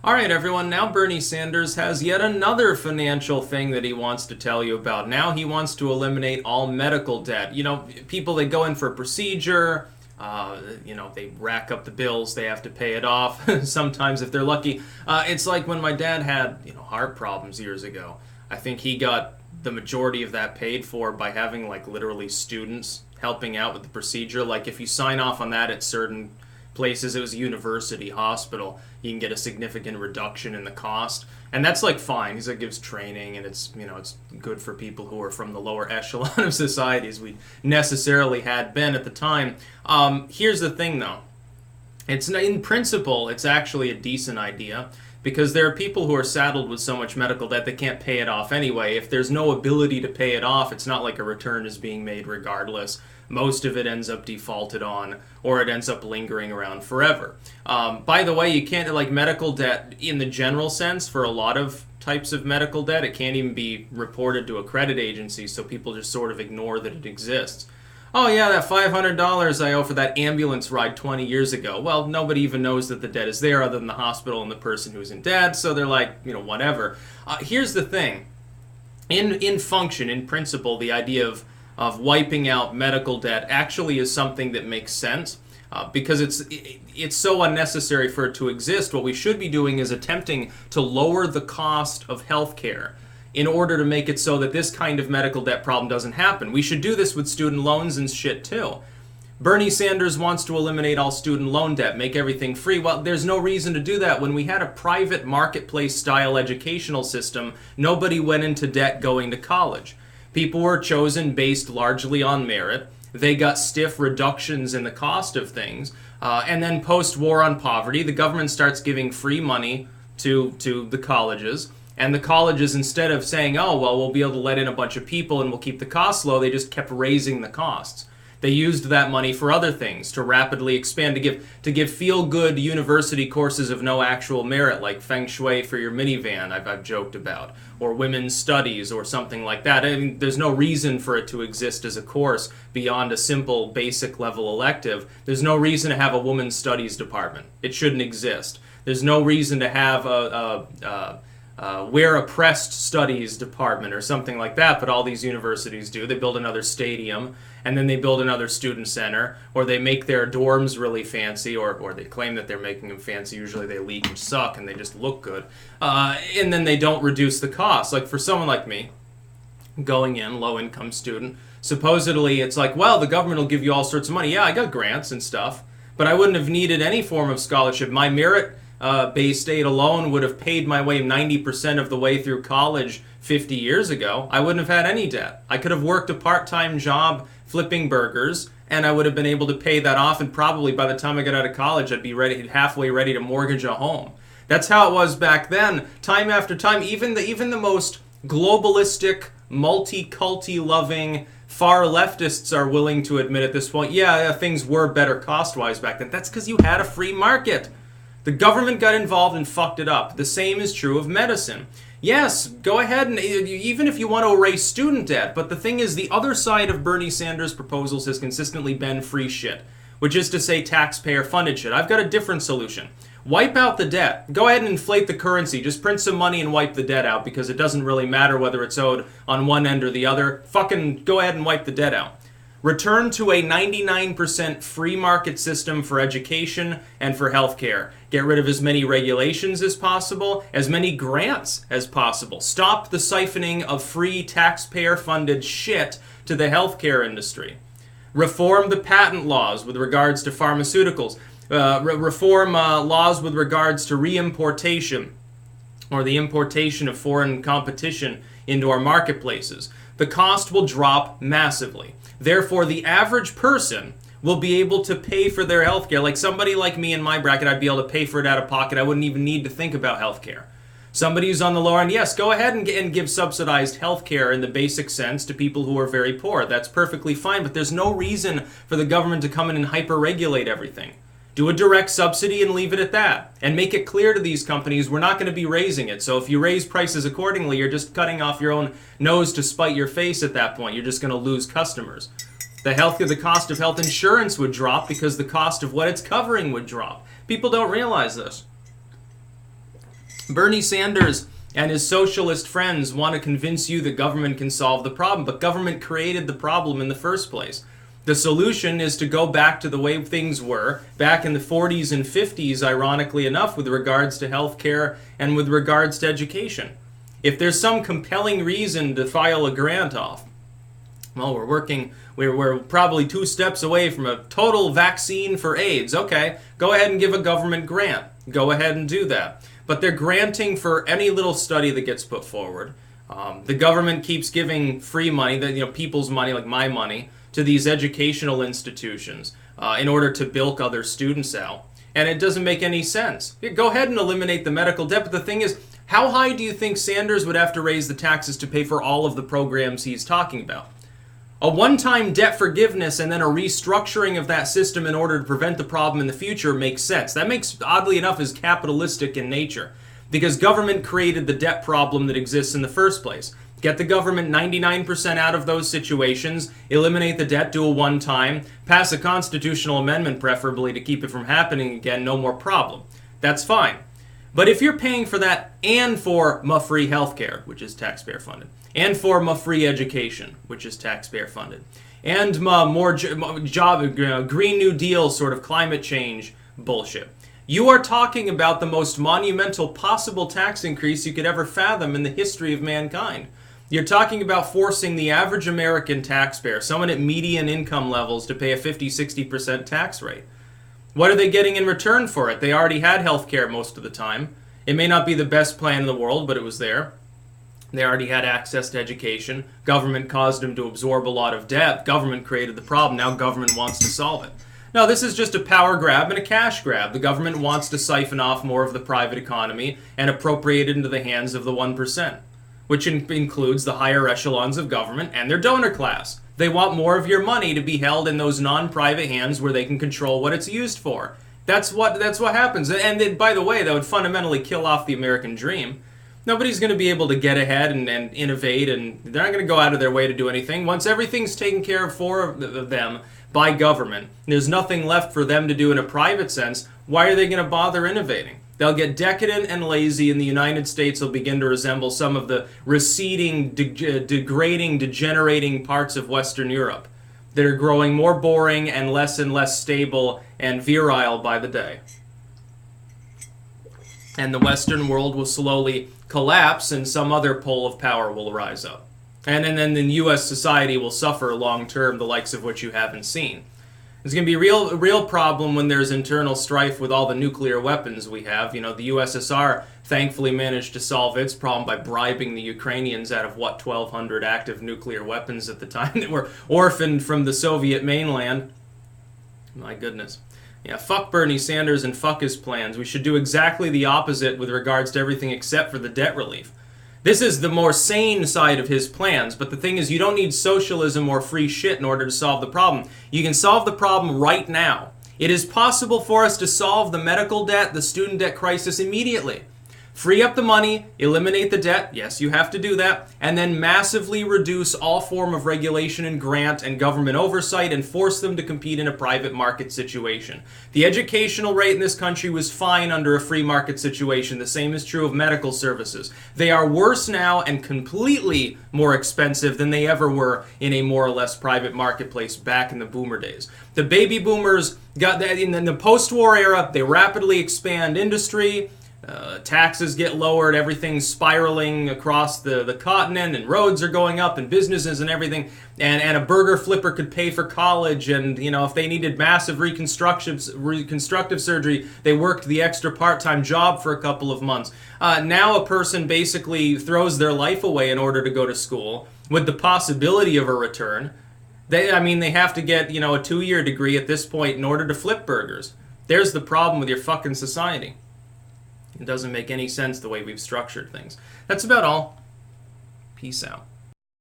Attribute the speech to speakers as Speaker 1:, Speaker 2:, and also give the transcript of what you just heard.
Speaker 1: All right, everyone, now Bernie Sanders has yet another financial thing that he wants to tell you about. Now he wants to eliminate all medical debt. You know, people, they go in for a procedure, they rack up the bills, they have to pay it off, sometimes if they're lucky. It's like when my dad had, heart problems years ago. I think he got the majority of that paid for by having, like, literally students helping out with the procedure. Like, if you sign off on that at certain places, it was a university hospital, you can get a significant reduction in the cost, and that's like fine. He's like, gives training, and it's good for people who are from the lower echelon of society, as we necessarily had been at the time. Here's the thing, though. It's in principle, it's actually a decent idea, because there are people who are saddled with so much medical debt they can't pay it off anyway. If there's no ability to pay it off, it's not like a return is being made regardless. Most of it ends up defaulted on, or it ends up lingering around forever. By the way, you can't, like, medical debt in the general sense, for a lot of types of medical debt, it can't even be reported to a credit agency, so people just sort of ignore that it exists. Oh yeah, that $500 I owe for that ambulance ride 20 years ago. Well, nobody even knows that the debt is there other than the hospital and the person who's in debt, so they're like, whatever. Here's the thing. In function, in principle, the idea of wiping out medical debt actually is something that makes sense, because it's so unnecessary for it to exist. What we should be doing is attempting to lower the cost of healthcare in order to make it so that this kind of medical debt problem doesn't happen. We should do this with student loans and shit too. Bernie Sanders wants to eliminate all student loan debt, make everything free. Well, there's no reason to do that. When we had a private marketplace style educational system, nobody went into debt going to college. People were chosen based largely on merit. They got stiff reductions in the cost of things. And then post-war on poverty, the government starts giving free money to the colleges. And the colleges, instead of saying, oh, well, we'll be able to let in a bunch of people and we'll keep the costs low, they just kept raising the costs. They used that money for other things, to rapidly expand, to give feel-good university courses of no actual merit, like Feng Shui for your minivan, I've joked about, or women's studies, or something like that. I mean, there's no reason for it to exist as a course beyond a simple, basic-level elective. There's no reason to have a women's studies department. It shouldn't exist. There's no reason to have Where Oppressed Studies department or something like that, but all these universities do. They build another stadium, and then they build another student center, or they make their dorms really fancy, or they claim that they're making them fancy. Usually they leak and suck, and they just look good. And then they don't reduce the cost. Like, for someone like me, going in, low-income student, supposedly it's like, well, the government will give you all sorts of money. Yeah, I got grants and stuff, but I wouldn't have needed any form of scholarship. My merit-based aid alone would have paid my way 90% of the way through college 50 years ago. I wouldn't have had any debt. I could have worked a part-time job flipping burgers, and I would have been able to pay that off, and probably by the time I got out of college, I'd be halfway ready to mortgage a home. That's how it was back then. Time after time, even the most globalistic, multi-culti loving far leftists are willing to admit at this point, yeah, things were better cost-wise back then. That's because you had a free market. The government got involved and fucked it up. The same is true of medicine. Yes, go ahead, and even if you want to erase student debt, but the thing is, the other side of Bernie Sanders' proposals has consistently been free shit, which is to say taxpayer-funded shit. I've got a different solution. Wipe out the debt. Go ahead and inflate the currency. Just print some money and wipe the debt out, because it doesn't really matter whether it's owed on one end or the other. Fucking go ahead and wipe the debt out. Return to a 99% free market system for education and for healthcare. Get rid of as many regulations as possible, as many grants as possible. Stop the siphoning of free taxpayer-funded shit to the healthcare industry. Reform the patent laws with regards to pharmaceuticals. Reform laws with regards to reimportation, or the importation of foreign competition into our marketplaces. The cost will drop massively. Therefore, the average person will be able to pay for their healthcare. Like somebody like me in my bracket, I'd be able to pay for it out of pocket. I wouldn't even need to think about healthcare. Somebody who's on the lower end, yes, go ahead and give subsidized healthcare in the basic sense to people who are very poor. That's perfectly fine, but there's no reason for the government to come in and hyper-regulate everything. Do a direct subsidy and leave it at that. And make it clear to these companies, we're not going to be raising it. So if you raise prices accordingly, you're just cutting off your own nose to spite your face at that point. You're just going to lose customers. The cost of health insurance would drop because the cost of what it's covering would drop. People don't realize this. Bernie Sanders and his socialist friends want to convince you that government can solve the problem, but government created the problem in the first place. The solution is to go back to the way things were back in the 40s and 50s, ironically enough, with regards to healthcare and with regards to education. If there's some compelling reason to file a grant off, well, we're probably 2 steps away from a total vaccine for AIDS. Okay, go ahead and give a government grant. Go ahead and do that. But they're granting for any little study that gets put forward. The government keeps giving free money, people's money, like my money, to these educational institutions in order to bilk other students out. And it doesn't make any sense. Go ahead and eliminate the medical debt, but the thing is, how high do you think Sanders would have to raise the taxes to pay for all of the programs he's talking about? A one-time debt forgiveness and then a restructuring of that system in order to prevent the problem in the future makes sense. That makes, oddly enough, is capitalistic in nature, because government created the debt problem that exists in the first place. Get the government 99% out of those situations, eliminate the debt, do a one-time, pass a constitutional amendment preferably to keep it from happening again, no more problem. That's fine. But if you're paying for that and for free healthcare, which is taxpayer funded, and for free education, which is taxpayer funded, and more job, Green New Deal sort of climate change bullshit, you are talking about the most monumental possible tax increase you could ever fathom in the history of mankind. You're talking about forcing the average American taxpayer, someone at median income levels, to pay a 50-60% tax rate. What are they getting in return for it? They already had health care most of the time. It may not be the best plan in the world, but it was there. They already had access to education. Government caused them to absorb a lot of debt. Government created the problem. Now government wants to solve it. No, this is just a power grab and a cash grab. The government wants to siphon off more of the private economy and appropriate it into the hands of the 1%, which includes the higher echelons of government and their donor class. They want more of your money to be held in those non-private hands where they can control what it's used for. That's what happens. And then, by the way, that would fundamentally kill off the American dream. Nobody's going to be able to get ahead and innovate, and they're not going to go out of their way to do anything. Once everything's taken care of for them by government, there's nothing left for them to do in a private sense. Why are they going to bother innovating? They'll get decadent and lazy, and the United States will begin to resemble some of the receding, degrading, degenerating parts of Western Europe that are growing more boring and less stable and virile by the day. And the Western world will slowly collapse, and some other pole of power will rise up. And then the U.S. society will suffer long-term, the likes of which you haven't seen. It's going to be a real problem when there's internal strife with all the nuclear weapons we have. The USSR thankfully managed to solve its problem by bribing the Ukrainians out of, 1,200 active nuclear weapons at the time that were orphaned from the Soviet mainland. My goodness. Yeah, fuck Bernie Sanders and fuck his plans. We should do exactly the opposite with regards to everything except for the debt relief. This is the more sane side of his plans, but the thing is, you don't need socialism or free shit in order to solve the problem. You can solve the problem right now. It is possible for us to solve the medical debt, the student debt crisis immediately. Free up the money, eliminate the debt, yes, you have to do that, and then massively reduce all form of regulation and grant and government oversight and force them to compete in a private market situation. The educational rate in this country was fine under a free market situation. The same is true of medical services. They are worse now and completely more expensive than they ever were in a more or less private marketplace back in the boomer days. The baby boomers got that in the post-war era. They rapidly expand industry. Taxes get lowered, everything's spiraling across the continent, and roads are going up, and businesses and everything, and a burger flipper could pay for college, and if they needed massive reconstructive surgery, they worked the extra part-time job for a couple of months. Now a person basically throws their life away in order to go to school, with the possibility of a return. They have to get, a 2-year degree at this point in order to flip burgers. There's the problem with your fucking society. It doesn't make any sense the way we've structured things. That's about all. Peace out.